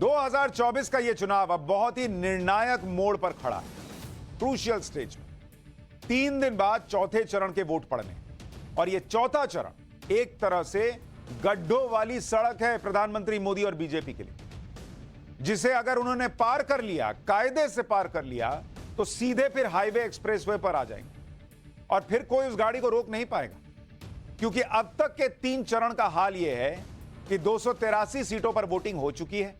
2024 का यह चुनाव अब बहुत ही निर्णायक मोड़ पर खड़ा है, क्रूशियल स्टेज में। 3 दिन बाद चौथे चरण के वोट पड़ने, और यह चौथा चरण एक तरह से गड्ढों वाली सड़क है प्रधानमंत्री मोदी और बीजेपी के लिए, जिसे अगर उन्होंने पार कर लिया, कायदे से पार कर लिया, तो सीधे फिर हाईवे एक्सप्रेसवे पर आ जाएंगे और फिर कोई उस गाड़ी को रोक नहीं पाएगा। क्योंकि अब तक के 3 चरण का हाल यह है कि 283 सीटों पर वोटिंग हो चुकी है।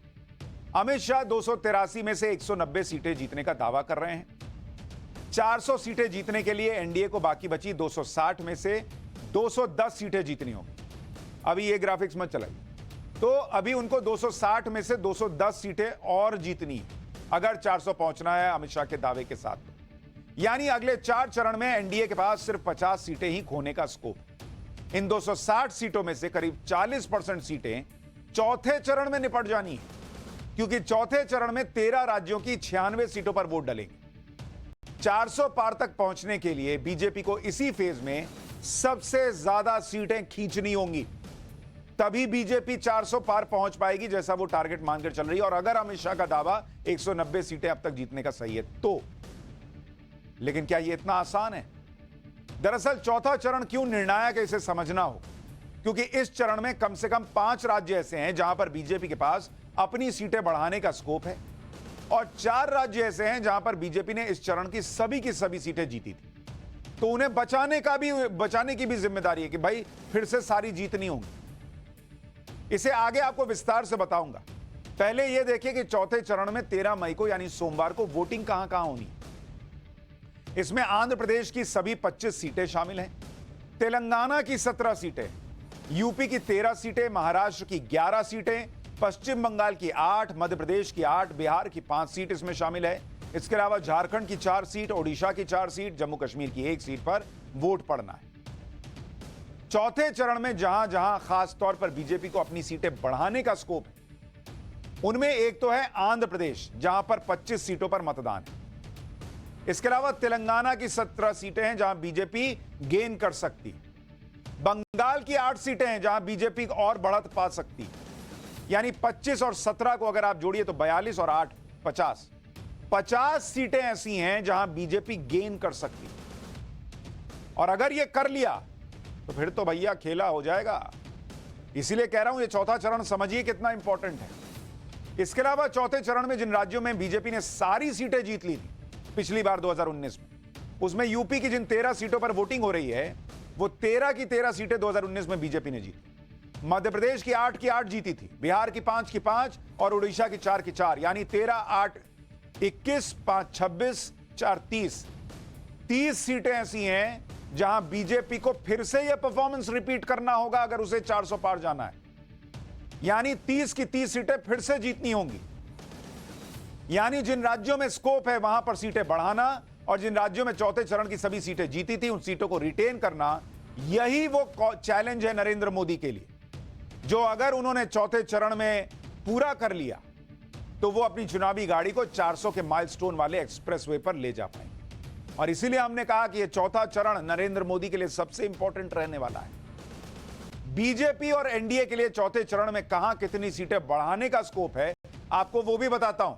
अमित शाह 283 में से 190 सीटें जीतने का दावा कर रहे हैं। 400 सीटें जीतने के लिए एनडीए को बाकी बची 260 में से 210 सीटें जीतनी होगी। अभी ये ग्राफिक्स मत चलाइए। तो अभी उनको 260 में से 210 सीटें और जीतनी है अगर 400 पहुंचना है अमित शाह के दावे के साथ। यानी अगले 4 चरण में एनडीए के पास सिर्फ 50 सीटें ही खोने का स्कोप है। इन 260 सीटों में से करीब 40% सीटें चौथे चरण में निपट जानी है, क्योंकि चौथे चरण में 13 राज्यों की 96 सीटों पर वोट डलेंगे। 400 पार तक पहुंचने के लिए बीजेपी को इसी फेज में सबसे ज्यादा सीटें खींचनी होंगी, तभी बीजेपी 400 पार पहुंच पाएगी, जैसा वो टारगेट मानकर चल रही है। और अगर अमित शाह का दावा 190 सीटें अब तक जीतने का सही है तो। लेकिन क्या यह इतना आसान है? दरअसल चौथा चरण क्यों निर्णायक है, इसे समझना हो, क्योंकि इस चरण में कम से कम 5 राज्य ऐसे हैं जहां पर बीजेपी के पास अपनी सीटें बढ़ाने का स्कोप है, और 4 राज्य ऐसे हैं जहां पर बीजेपी ने इस चरण की सभी सीटें जीती थी। तो उन्हें बचाने की भी जिम्मेदारी है कि भाई फिर से सारी जीतनी होगी। इसे आगे आपको विस्तार से बताऊंगा। पहले यह देखिए कि चौथे चरण में 13 मई को यानी सोमवार को वोटिंग कहां होनी। इसमें आंध्र प्रदेश की सभी 25 सीटें शामिल हैं, तेलंगाना की 17 सीटें, यूपी की 13 सीटें, महाराष्ट्र की 11 सीटें, पश्चिम बंगाल की 8, मध्य प्रदेश की 8, बिहार की 5 सीट इसमें शामिल है। इसके अलावा झारखंड की 4 सीट, ओडिशा की 4 सीट, जम्मू कश्मीर की 1 सीट पर वोट पड़ना है। चौथे चरण में जहां जहां खास तौर पर बीजेपी को अपनी सीटें बढ़ाने का स्कोप है, उनमें एक तो है आंध्र प्रदेश, जहां पर 25 सीटों पर मतदान है। इसके अलावा तेलंगाना की 17 सीटें हैं जहां बीजेपी गेन कर सकती है। बंगाल की 8 सीटें हैं जहां बीजेपी और बढ़त पा सकती है। यानी 25 और 17 को अगर आप जोड़िए तो 42 और 8 50 सीटें ऐसी हैं जहां बीजेपी गेन कर सकती है। और अगर यह कर लिया तो फिर तो भैया खेला हो जाएगा। इसीलिए कह रहा हूं, यह चौथा चरण समझिए कितना इंपॉर्टेंट है। इसके अलावा चौथे चरण में जिन राज्यों में बीजेपी ने सारी सीटें जीत ली थी पिछली बार 2019 में, उसमें यूपी की जिन 13 सीटों पर वोटिंग हो रही है, वो 13 की 13 सीटें 2019 में बीजेपी ने जीती। मध्य प्रदेश की 8 की 8 जीती थी, बिहार की 5 की 5 और उड़ीसा की 4 की 4, यानी 13, 8, 21, 5, 26, 4, 30 सीटें ऐसी हैं जहां बीजेपी को फिर से यह परफॉर्मेंस रिपीट करना होगा अगर उसे 400 पार जाना है। यानी 30 की 30 सीटें फिर से जीतनी होंगी। यानी जिन राज्यों में स्कोप है वहां पर सीटें बढ़ाना, और जिन राज्यों में चौथे चरण की सभी सीटें जीती थी उन सीटों को रिटेन करना, यही वो चैलेंज है नरेंद्र मोदी के लिए, जो अगर उन्होंने चौथे चरण में पूरा कर लिया तो वो अपनी चुनावी गाड़ी को 400 के माइलस्टोन वाले एक्सप्रेसवे पर ले जा पाएंगे। और इसीलिए हमने कहा कि यह चौथा चरण नरेंद्र मोदी के लिए सबसे इंपॉर्टेंट रहने वाला है। बीजेपी और एनडीए के लिए चौथे चरण में कहां कितनी सीटें बढ़ाने का स्कोप है, आपको वो भी बताता हूं,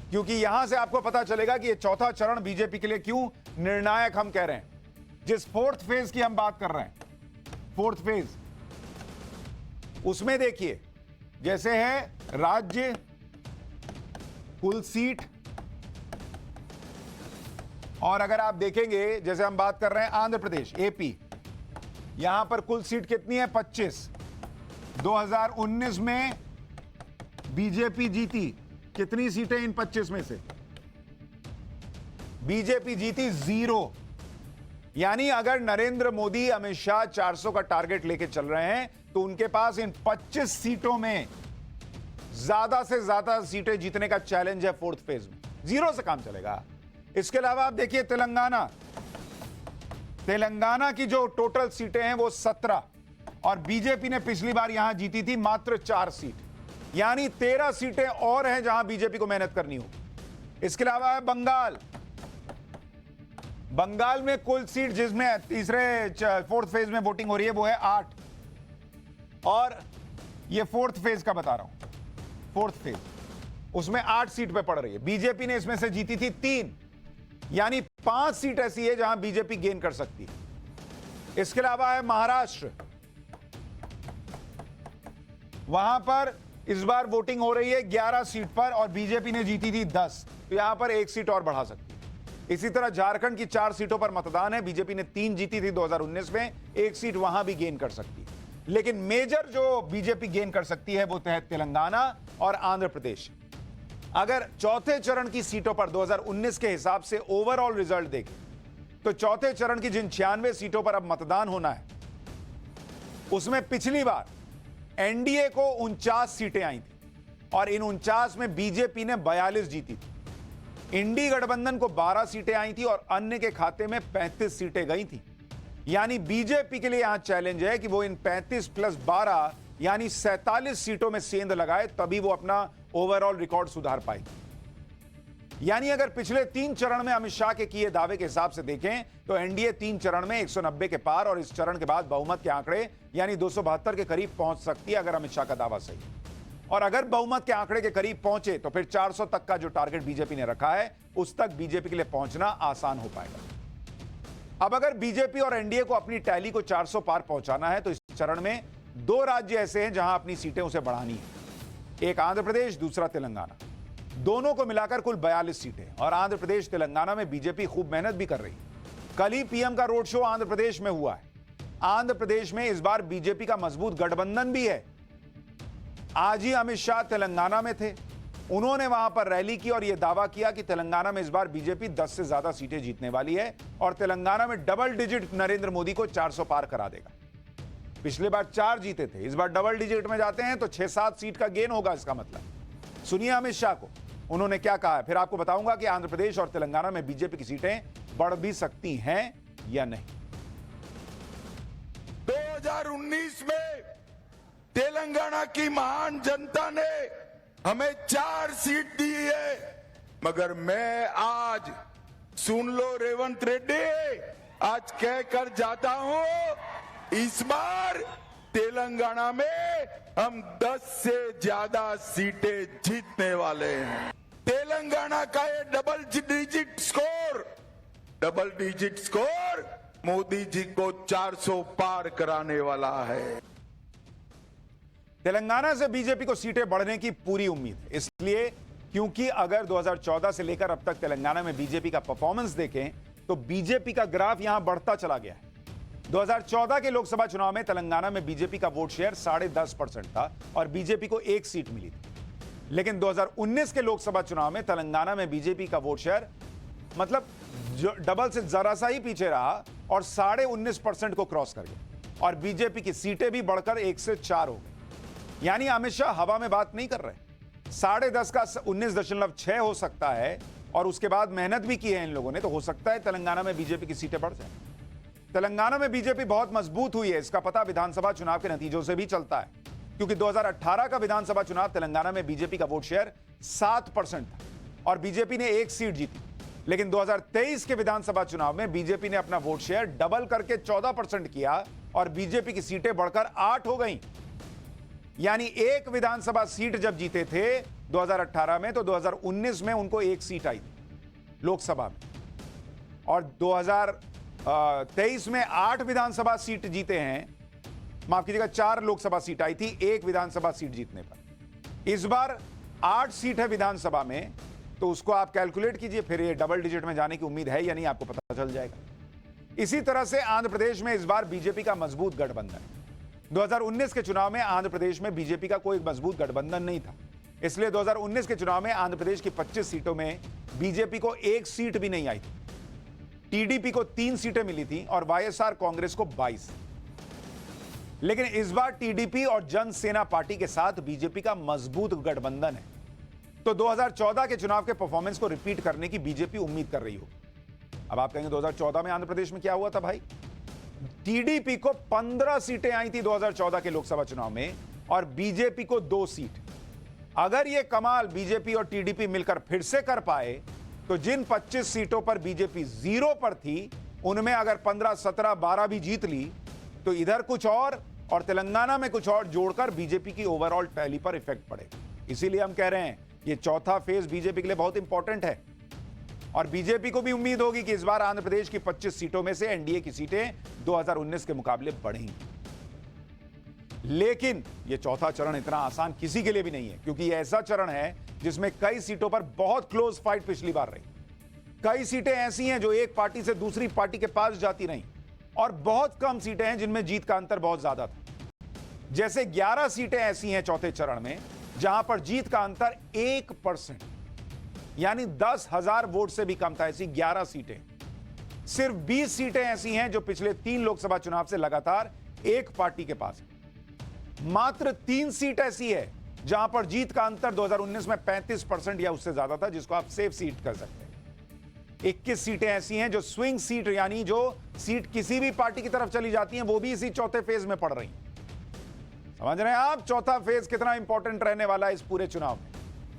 क्योंकि यहां से आपको पता चलेगा कि यह चौथा चरण बीजेपी के लिए क्यों निर्णायक हम कह रहे हैं। जिस 4th फेज की हम बात कर रहे हैं, 4th फेज, उसमें देखिए जैसे है राज्य, कुल सीट, और अगर आप देखेंगे जैसे हम बात कर रहे हैं आंध्र प्रदेश, एपी, यहां पर कुल सीट कितनी है? 25। 2019 में बीजेपी जीती कितनी सीटें इन 25 में से? बीजेपी जीती 0। यानी अगर नरेंद्र मोदी अमित शाह 400 का टारगेट लेके चल रहे हैं तो उनके पास इन 25 सीटों में ज्यादा से ज्यादा सीटें जीतने का चैलेंज है 4th फेज में। 0 से काम चलेगा। इसके अलावा आप देखिए तेलंगाना की जो टोटल सीटें हैं वो 17, और बीजेपी ने पिछली बार यहां जीती थी मात्र 4 सीट, यानी 13 सीटें और हैं जहां बीजेपी को मेहनत करनी हो। इसके अलावा है बंगाल में कुल सीट जिसमें 4th फेज में वोटिंग हो रही है वो है 8, और ये 4th फेज का बता रहा हूं, 4th फेज। उसमें 8 सीट पे पड़ रही है। बीजेपी ने इसमें से जीती थी 3, यानी 5 सीट ऐसी है जहां बीजेपी गेन कर सकती है। इसके अलावा है महाराष्ट्र, वहां पर इस बार वोटिंग हो रही है 11 सीट पर और बीजेपी ने जीती थी 10, तो यहां पर 1 सीट और बढ़ा सकती है। इसी तरह झारखंड की 4 सीटों पर मतदान है, बीजेपी ने 3 जीती थी 2019 में, 1 सीट वहां भी गेन कर सकती है। लेकिन मेजर जो बीजेपी गेन कर सकती है वो है तेलंगाना और आंध्र प्रदेश। अगर चौथे चरण की सीटों पर 2019 के हिसाब से ओवरऑल रिजल्ट देखें तो चौथे चरण की जिन 96 सीटों पर अब मतदान होना है उसमें पिछली बार एनडीए को 49 सीटें आई थी और इन 49 में बीजेपी ने 42 जीती थी। इंडी गठबंधन को 12 सीटें आई थी और अन्य के खाते में 35 सीटें गई थी। यानी बीजेपी के लिए यहां चैलेंज है कि वो इन 35 प्लस 12 यानी 47 सीटों में सेंध लगाए, तभी वो अपना ओवरऑल रिकॉर्ड सुधार पाएगी। यानी अगर पिछले 3 चरण में अमित शाह के किए दावे के हिसाब से देखें तो एनडीए 3 चरण में 190 के पार और इस चरण के बाद बहुमत के आंकड़े यानी 272 के करीब पहुंच सकती है अगर अमित शाह का दावा सही है। और अगर बहुमत के आंकड़े के करीब पहुंचे तो फिर 400 तक का जो टारगेट बीजेपी ने रखा है उस तक बीजेपी के लिए पहुंचना आसान हो पाएगा। अब अगर बीजेपी और एनडीए को अपनी टैली को 400 पार पहुंचाना है तो इस चरण में 2 राज्य ऐसे हैं जहां अपनी सीटें उसे बढ़ानी है, एक आंध्र प्रदेश, दूसरा तेलंगाना। दोनों को मिलाकर कुल 42 सीटें और आंध्र प्रदेश तेलंगाना में बीजेपी खूब मेहनत भी कर रही है। कल ही पीएम का रोड शो आंध्र प्रदेश में हुआ है। आंध्र प्रदेश में इस बार बीजेपी का मजबूत गठबंधन भी है। आज ही अमित शाह तेलंगाना में थे, उन्होंने वहां पर रैली की और यह दावा किया कि तेलंगाना में इस बार बीजेपी 10 से ज्यादा सीटें जीतने वाली है और तेलंगाना में डबल डिजिट नरेंद्र मोदी को 400 पार करा देगा। पिछले बार 4 जीते थे, इस बार डबल डिजिट में जाते हैं तो 6-7 सीट का गेन होगा। इसका मतलब सुनिए अमित शाह को, उन्होंने क्या कहा है, फिर आपको बताऊंगा कि आंध्र प्रदेश और तेलंगाना में बीजेपी की सीटें बढ़ भी सकती हैं या नहीं। 2019 में तेलंगाना की महान जनता ने हमें 4 सीट दी है, मगर मैं आज सुन लो रेवंत रेड्डी, आज कहकर जाता हूं इस बार तेलंगाना में हम 10 से ज्यादा सीटें जीतने वाले हैं। तेलंगाना का ये double digit score Modi ji को 400 पार कराने वाला है। तेलंगाना से बीजेपी को सीटें बढ़ने की पूरी उम्मीद है, इसलिए क्योंकि अगर 2014 से लेकर अब तक तेलंगाना में बीजेपी का परफॉर्मेंस देखें तो बीजेपी का ग्राफ यहां बढ़ता चला गया है। 2014 के लोकसभा चुनाव में तेलंगाना में बीजेपी का वोट शेयर 10.5% था और बीजेपी को 1 सीट मिली थी। लेकिन 2019 के लोकसभा चुनाव में तेलंगाना में बीजेपी का वोट शेयर मतलब डबल से जरा सा ही पीछे रहा और 19.5% को क्रॉस कर गया और बीजेपी की सीटें भी बढ़कर 1 से 4 हो गई। यानी अमित शाह हवा में बात नहीं कर रहे। 10.5 का 19.6 हो सकता है और उसके बाद मेहनत भी की है इन लोगों ने, तो हो सकता है तेलंगाना में बीजेपी की सीटें बढ़ जाएं। तेलंगाना में बीजेपी बहुत मजबूत हुई है, इसका पता विधानसभा चुनाव के नतीजों से भी चलता है, क्योंकि 2018 का विधानसभा चुनाव तेलंगाना में बीजेपी का वोट शेयर 7% था और बीजेपी ने 1 सीट जीती। लेकिन 2023 के विधानसभा चुनाव में बीजेपी ने अपना वोट शेयर डबल करके 14% किया और बीजेपी की सीटें बढ़कर 8 हो गई। यानी 1 विधानसभा सीट जब जीते थे 2018 में तो 2019 में उनको 1 सीट आई थी लोकसभा में और 2023 में 8 विधानसभा सीट जीते हैं, माफ कीजिएगा 4 लोकसभा सीट आई थी 1 विधानसभा सीट जीतने पर। इस बार 8 सीट है विधानसभा में, तो उसको आप कैलकुलेट कीजिए, फिर ये डबल डिजिट में जाने की उम्मीद है या नहीं आपको पता चल जाएगा। इसी तरह से आंध्र प्रदेश में इस बार बीजेपी का मजबूत गठबंधन है। 2019 के चुनाव में आंध्र प्रदेश में बीजेपी का कोई मजबूत गठबंधन नहीं था, इसलिए 2019 के चुनाव में आंध्र प्रदेश की 25 सीटों में बीजेपी को 1 सीट भी नहीं आई थी। टीडीपी को 3 सीटें मिली थी और वाईएसआर कांग्रेस को 22। लेकिन इस बार टीडीपी और जनसेना पार्टी के साथ बीजेपी का मजबूत गठबंधन है, तो 2014 के चुनाव के परफॉर्मेंस को रिपीट करने की बीजेपी उम्मीद कर रही होगी। अब आप कहेंगे 2014 में आंध्र प्रदेश में क्या हुआ था भाई? टीडीपी को 15 सीटें आई थी 2014 के लोकसभा चुनाव में और बीजेपी को 2 सीट। अगर यह कमाल बीजेपी और टीडीपी मिलकर फिर से कर पाए तो जिन 25 सीटों पर बीजेपी 0 पर थी उनमें अगर 15, 17, 12 भी जीत ली तो इधर कुछ और तेलंगाना में कुछ और जोड़कर बीजेपी की ओवरऑल टैली पर इफेक्ट पड़ेगा। इसीलिए हम कह रहे हैं ये चौथा फेज बीजेपी के लिए बहुत इंपॉर्टेंट है और बीजेपी को भी उम्मीद होगी कि इस बार आंध्र प्रदेश की 25 सीटों में से एनडीए की सीटें 2019 के मुकाबले बढ़ेंगी। लेकिन यह चौथा चरण इतना आसान किसी के लिए भी नहीं है, क्योंकि यह ऐसा चरण है जिसमें कई सीटों पर बहुत क्लोज फाइट पिछली बार रही। कई सीटें ऐसी हैं जो एक पार्टी से दूसरी पार्टी के पास जाती रहीं और बहुत कम सीटें हैं जिनमें जीत का अंतर बहुत ज्यादा था। जैसे 11 सीटें ऐसी हैं चौथे चरण में जहां पर जीत का अंतर 1%, यानी 10,000 वोट से भी कम था। ऐसी 11 सीटें। सिर्फ 20 सीटें ऐसी हैं जो पिछले 3 लोकसभा चुनाव से लगातार एक पार्टी के पास है। मात्र 3 सीट ऐसी है जहां पर जीत का अंतर 2019 में 35% या उससे ज्यादा था, जिसको आप सेफ सीट कर सकते हैं। 21 सीटें ऐसी हैं जो स्विंग सीट, यानी जो सीट किसी भी पार्टी की तरफ चली जाती हैं, वो भी इसी चौथे फेज में पड़ रही हैं। समझ रहे हैं आप चौथा फेज कितना इंपॉर्टेंट रहने वाला है इस पूरे चुनाव में?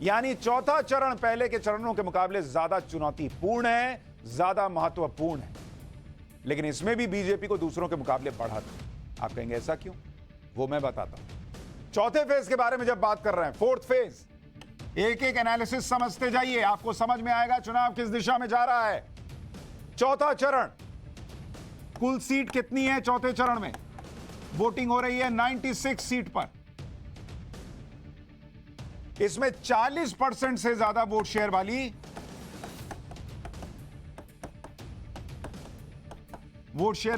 यानी चौथा चरण पहले के चरणों के मुकाबले ज्यादा चुनौतीपूर्ण है, ज्यादा महत्वपूर्ण है। लेकिन इसमें भी बीजेपी को दूसरों के मुकाबले बढ़ा था। आप कहेंगे ऐसा क्यों? वो मैं बताता हूं। चौथे फेज के बारे में जब बात कर रहे हैं, फोर्थ फेज, एक एक एनालिसिस समझते जाइए, आपको समझ में आएगा चुनाव किस दिशा में जा रहा है। चौथा चरण, कुल सीट कितनी है चौथे चरण में? वोटिंग हो रही है 96 सीट पर। इसमें 40% से ज्यादा वोट शेयर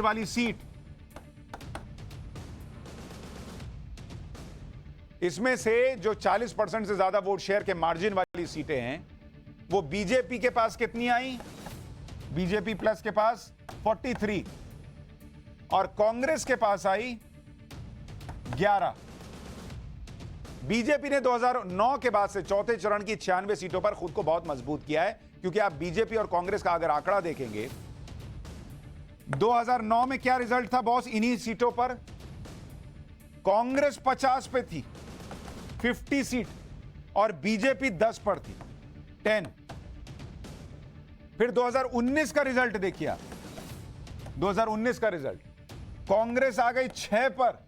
वाली सीट, इसमें से जो 40% से ज्यादा वोट शेयर के मार्जिन वाली सीटें हैं, वो बीजेपी के पास कितनी आई? बीजेपी प्लस के पास 43 और कांग्रेस के पास आई 11। बीजेपी ने 2009 के बाद से चौथे चरण की 96 सीटों पर खुद को बहुत मजबूत किया है, क्योंकि आप बीजेपी और कांग्रेस का अगर आंकड़ा देखेंगे, 2009 में क्या रिजल्ट था बॉस? इन्हीं सीटों पर कांग्रेस 50 पे थी, 50 सीट, और बीजेपी 10 पर थी, 10। फिर 2019 का रिजल्ट देखिए। 2019 का रिजल्ट, कांग्रेस आ गई 6 पर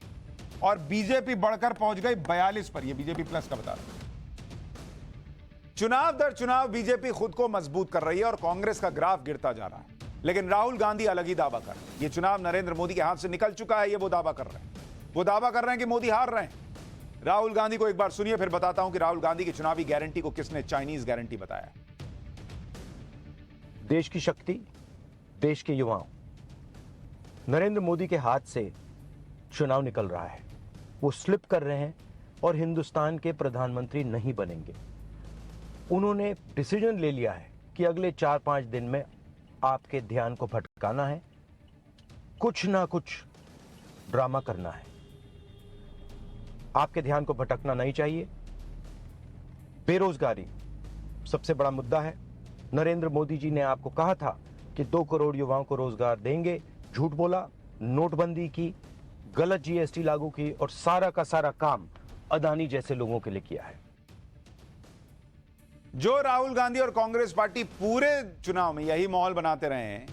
और बीजेपी बढ़कर पहुंच गई 42 पर। यह बीजेपी प्लस का बता रहा है। चुनाव दर चुनाव बीजेपी खुद को मजबूत कर रही है और कांग्रेस का ग्राफ गिरता जा रहा है। लेकिन राहुल गांधी अलग ही दावा कर रहे हैं। यह चुनाव नरेंद्र मोदी के हाथ से निकल चुका है, यह वो दावा कर रहे हैं। वो दावा कर रहे हैं कि मोदी हार रहे हैं। राहुल गांधी को एक बार सुनिए, फिर बताता हूं कि राहुल गांधी की चुनावी गारंटी को किसने चाइनीज गारंटी बताया। देश की शक्ति, देश के युवाओं, नरेंद्र मोदी के हाथ से चुनाव निकल रहा है। वो स्लिप कर रहे हैं और हिंदुस्तान के प्रधानमंत्री नहीं बनेंगे। उन्होंने डिसीजन ले लिया है कि अगले 4-5 दिन में आपके ध्यान को भटकाना है, कुछ ना कुछ ड्रामा करना है। आपके ध्यान को भटकना नहीं चाहिए। बेरोजगारी सबसे बड़ा मुद्दा है। नरेंद्र मोदी जी ने आपको कहा था कि 2 करोड़ युवाओं को रोजगार देंगे, झूठ बोला। नोटबंदी की, गलत जीएसटी लागू की और सारा का सारा काम अदानी जैसे लोगों के लिए किया है। जो राहुल गांधी और कांग्रेस पार्टी पूरे चुनाव में यही माहौल बनाते रहे हैं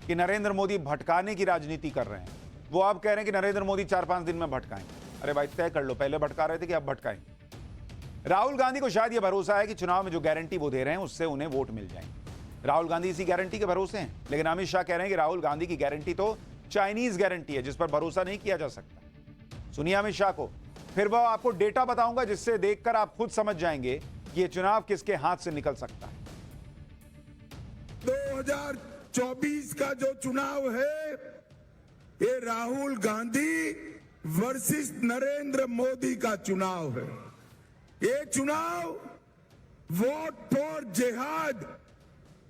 कि नरेंद्र मोदी भटकाने की राजनीति कर रहे हैं, वो अब कह रहे हैं कि नरेंद्र मोदी 4-5 दिन में भटकाएंगे। अरे भाई तय कर लो, पहले भटका रहे थे कि अब भटकाएंगे। राहुल गांधी को शायद यह भरोसा है कि चुनाव में जो गारंटी वो दे रहे हैं उससे उन्हें वोट मिल जाएंगे। राहुल गांधी इसी गारंटी के भरोसे हैं। लेकिन अमित शाह कह रहे हैं कि राहुल गांधी की गारंटी तो चाइनीज गारंटी है, जिस पर भरोसा नहीं किया जा सकता। सुनिए अमित शाह को, फिर वह आपको डेटा बताऊंगा जिससे देखकर आप खुद समझ जाएंगे कि यह चुनाव किसके हाथ से निकल सकता है। 2024 का जो चुनाव है, ये राहुल गांधी वर्सेस नरेंद्र मोदी का चुनाव है। ये चुनाव वोट फॉर जिहाद,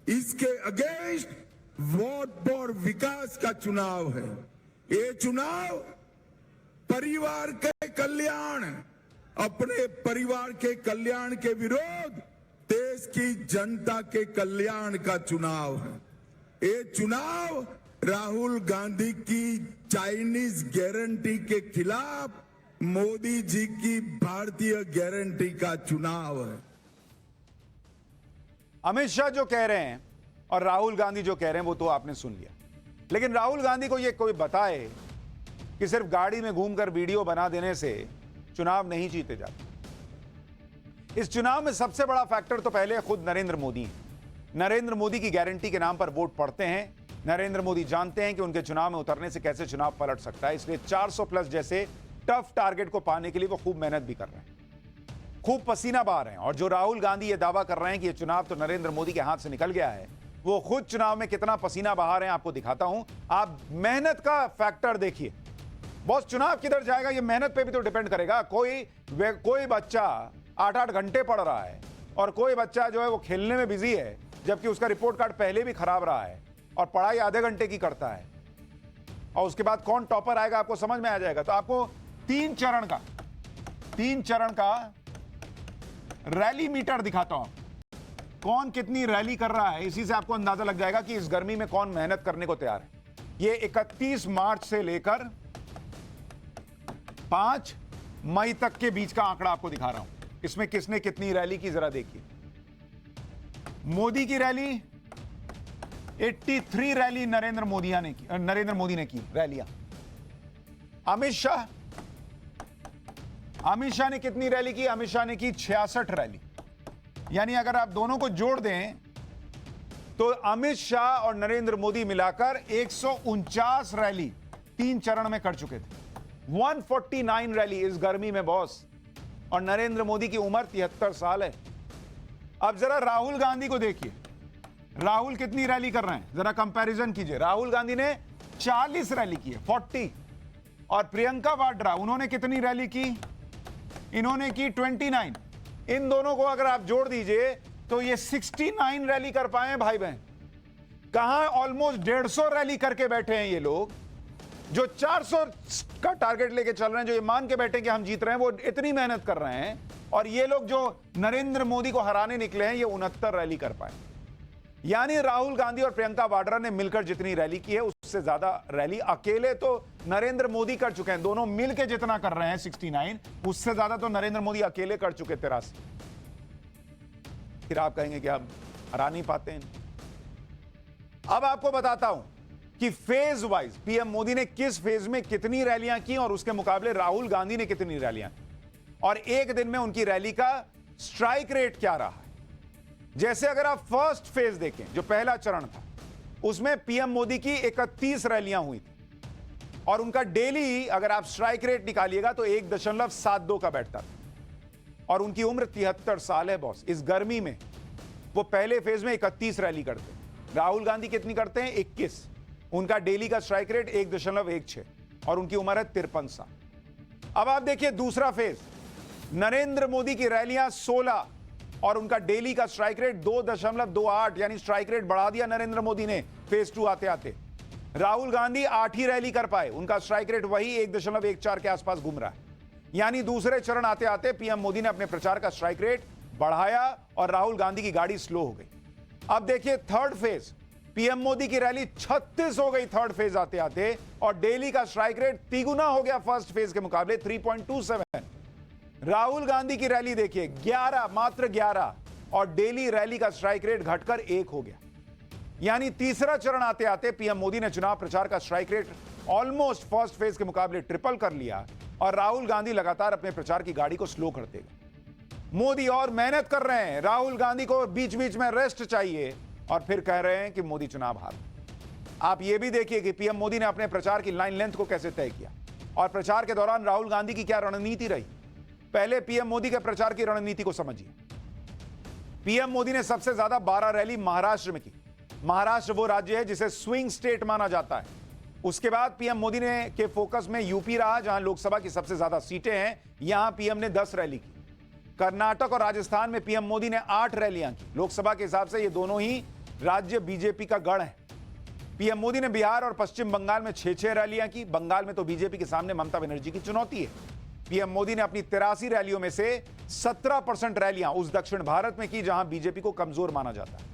इसके अगेंस्ट वोट फॉर विकास का चुनाव है। ये चुनाव परिवार के कल्याण, अपने परिवार के कल्याण के विरोध देश की जनता के कल्याण का चुनाव है। ये चुनाव राहुल गांधी की चाइनीज गारंटी के खिलाफ मोदी जी की भारतीय गारंटी का चुनाव है। अमित शाह जो कह रहे हैं और राहुल गांधी जो कह रहे हैं वो तो आपने सुन लिया। लेकिन राहुल गांधी को ये कोई बताए कि सिर्फ गाड़ी में घूमकर वीडियो बना देने से चुनाव नहीं जीते जाते। इस चुनाव में सबसे बड़ा फैक्टर तो पहले खुद नरेंद्र मोदी है। नरेंद्र मोदी की गारंटी के नाम पर वोट पड़ते हैं। नरेंद्र मोदी जानते हैं कि उनके चुनाव में उतरने से कैसे चुनाव पलट सकता है, इसलिए 400 प्लस जैसे टफ टारगेट को पाने के लिए वो खूब मेहनत भी कर रहे हैं, खूब पसीना बहा रहे हैं। और जो राहुल गांधी ये दावा कर रहे हैं कि ये चुनाव तो नरेंद्र मोदी के हाथ से निकल गया है, वो खुद चुनाव में कितना पसीना बहा रहे हैं आपको दिखाता हूं। आप मेहनत का फैक्टर देखिए। बॉस, चुनाव किधर जाएगा ये मेहनत पे भी तो डिपेंड करेगा। कोई बच्चा 8-8 घंटे पढ़ रहा है और कोई बच्चा जो है वो खेलने में बिजी है, जबकि उसका रिपोर्ट कार्ड पहले भी खराब रहा है और पढ़ाई आधे घंटे की करता है। और उसके बाद कौन टॉपर आएगा आपको समझ में आ जाएगा। तो आपको 3 चरण का रैली मीटर दिखाता हूं, कौन कितनी रैली कर रहा है। इसी से आपको अंदाजा लग जाएगा कि इस गर्मी में कौन मेहनत करने को तैयार है। ये 31 मार्च से लेकर 5 मई तक के बीच का आंकड़ा आपको दिखा रहा हूं। इसमें किसने कितनी रैली की जरा देखिए। मोदी की रैली 83 रैली नरेंद्र मोदी ने की रैलियां। अमित शाह ने कितनी रैली की? अमित शाह ने की 66 रैली। यानी अगर आप दोनों को जोड़ दें तो अमित शाह और नरेंद्र मोदी मिलाकर 149 रैली 3 चरण में कर चुके थे। 149 रैली इस गर्मी में बॉस। और नरेंद्र मोदी की उम्र 73 साल है। अब जरा राहुल गांधी को देखिए, राहुल कितनी रैली कर रहे हैं, जरा कंपैरिजन कीजिए। राहुल गांधी ने 40 रैली की है, 40। और प्रियंका वाड्रा, उन्होंने कितनी रैली की? इन्होंने की 29। इन दोनों को अगर आप जोड़ दीजिए तो ये 69 रैली कर पाए भाई बहन। कहां ऑलमोस्ट 150 रैली करके बैठे हैं ये लोग। जो 400 का टारगेट लेके चल रहे हैं, जो ये मान के बैठे कि हम जीत रहे हैं, वो इतनी मेहनत कर रहे हैं। और ये लोग जो नरेंद्र मोदी को हराने निकले हैं, ये 69 रैली कर पाए। यानी राहुल गांधी और प्रियंका वाड्रा ने मिलकर जितनी रैली की है, उससे ज्यादा रैली अकेले तो नरेंद्र मोदी कर चुके हैं। दोनों मिलकर जितना कर रहे हैं 69, उससे ज्यादा तो नरेंद्र मोदी अकेले कर चुके 83। फिर आप कहेंगे कि हम हरा नहीं पाते हैं। अब आपको बताता हूं कि फेज वाइज पीएम मोदी ने किस फेज में कितनी रैलियां की और उसके मुकाबले राहुल गांधी ने कितनी रैलियां की, और एक दिन में उनकी रैली का स्ट्राइक रेट क्या रहा है। जैसे अगर आप फर्स्ट फेज देखें, जो पहला चरण था, उसमें पीएम मोदी की 31 रैलियां हुई थी और उनका डेली अगर आप स्ट्राइक रेट निकालिएगा तो 1.72 का बैठता था। और उनकी उम्र 73 साल है बॉस। इस गर्मी में वो पहले फेज में 31 रैली करते हैं। राहुल गांधी कितनी करते हैं? 21। उनका डेली का स्ट्राइक रेट 1.16 और उनकी उम्र है 53 साल। अब आप देखिए दूसरा फेज, नरेंद्र मोदी की रैलियां 16 और उनका डेली का स्ट्राइक रेट 2.28, यानी स्ट्राइक रेट बढ़ा दिया नरेंद्र मोदी ने फेज 2 आते आते। राहुल गांधी 8 ही रैली कर पाए, उनका स्ट्राइक रेट वही 1.14 के आसपास घूम रहा है। यानी दूसरे चरण आते आते पीएम मोदी ने अपने प्रचार का स्ट्राइक रेट बढ़ाया और राहुल गांधी की गाड़ी स्लो हो गई। अब देखिए थर्ड फेज, पीएम मोदी की रैली 36 हो गई थर्ड फेज आते आते, और डेली का स्ट्राइक रेट तिगुना हो गया फर्स्ट फेज के मुकाबले 3.27। राहुल गांधी की रैली देखिए 11, मात्र 11, और डेली रैली का स्ट्राइक रेट घटकर 1 हो गया। यानी तीसरा चरण आते आते पीएम मोदी ने चुनाव प्रचार का strike rate almost first phase के मुकाबले ट्रिपल कर लिया, और राहुल गांधी लगातार अपने प्रचार की गाड़ी को स्लो करते गए। मोदी और मेहनत कर रहे हैं, राहुल गांधी को बीच बीच में रेस्ट चाहिए, और फिर कह रहे हैं कि मोदी चुनाव हार। आप यह भी देखिए कि पीएम मोदी ने अपने प्रचार की लाइन लेंथ को कैसे तय किया, और प्रचार के दौरान राहुल गांधी की क्या रणनीति रही। पहले पीएम मोदी के प्रचार की रणनीति को समझिए। पीएम मोदी ने सबसे ज्यादा 12 रैली महाराष्ट्र में की। महाराष्ट्र वो राज्य है जिसे स्विंग स्टेट माना जाता है। उसके बाद पीएम मोदी ने के फोकस में यूपी रहा, जहां लोकसभा की सबसे ज्यादा सीटें हैं। यहां पीएम ने 10 रैली की। कर्नाटक और राजस्थान में पीएम मोदी ने 8 रैलियां की। लोकसभा के हिसाब से ये दोनों ही राज्य बीजेपी का गढ़ है। पीएम मोदी ने बिहार और पश्चिम बंगाल में 6-6 रैलियां की। बंगाल में तो बीजेपी के सामने ममता बनर्जी की चुनौती है। पीएम मोदी ने अपनी 83 रैलियों में से 17% रैलियां उस दक्षिण भारत में की जहां बीजेपी को कमजोर माना जाता है।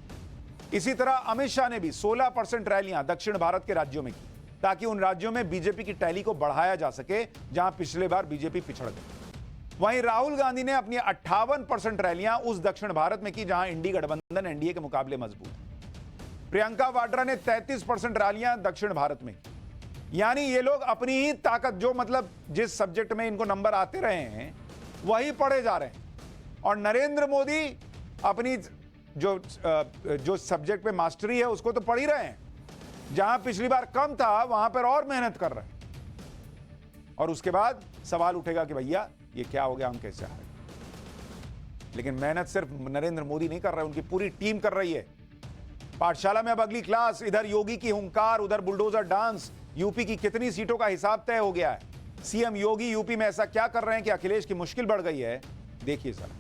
इसी तरह अमित शाह ने भी 16% रैलियां दक्षिण भारत के राज्यों में की, ताकि उन राज्यों में बीजेपी की टैली को बढ़ाया जा सके जहां पिछले बार बीजेपी पिछड़ गई। वहीं राहुल गांधी ने अपनी 58% रैलियां उस दक्षिण भारत में की जहां इंडी गठबंधन एनडीए के मुकाबले मजबूत है। प्रियंका वाड्रा ने 33% रैलियां दक्षिण भारत में की। यानी ये लोग अपनी ही ताकत, जो मतलब जिस सब्जेक्ट में इनको नंबर आते रहे हैं वही पढ़े जा रहे हैं। और नरेंद्र मोदी अपनी जो सब्जेक्ट पे मास्टरी है उसको तो पढ़ ही रहे हैं। जहां पिछली बार कम था वहां पर और मेहनत कर रहे हैं। और उसके बाद सवाल उठेगा कि भैया ये क्या हो गया, हम कैसे हारे। लेकिन मेहनत सिर्फ नरेंद्र मोदी नहीं कर रहे, उनकी पूरी टीम कर रही है। पाठशाला में अब अगली क्लास, इधर योगी की हुंकार, उधर बुलडोजर डांस। यूपी की कितनी सीटों का हिसाब तय हो गया है। सीएम योगी यूपी में ऐसा क्या कर रहे हैं कि अखिलेश की मुश्किल बढ़ गई है, देखिए सर।